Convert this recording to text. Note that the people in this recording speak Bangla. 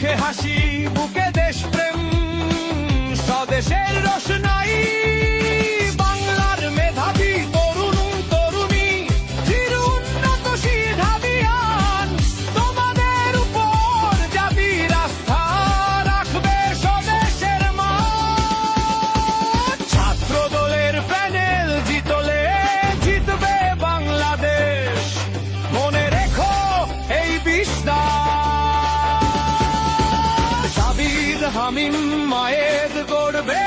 মুখে হাসি বুকে দেশপ্রেম স্বদেশের রোশনাই বাংলার মেধাবী তরুণ তরুণী চির উন্নত সিধাবিয়ান তোমাদের উপর জাতির আস্থা রাখবে স্বদেশের মা ছাত্র দলের প্যানেল জিতলে জিতবে বাংলাদেশ মনে রেখো এই বিশ্বাস সাবির হামিম মায়ের গড়বে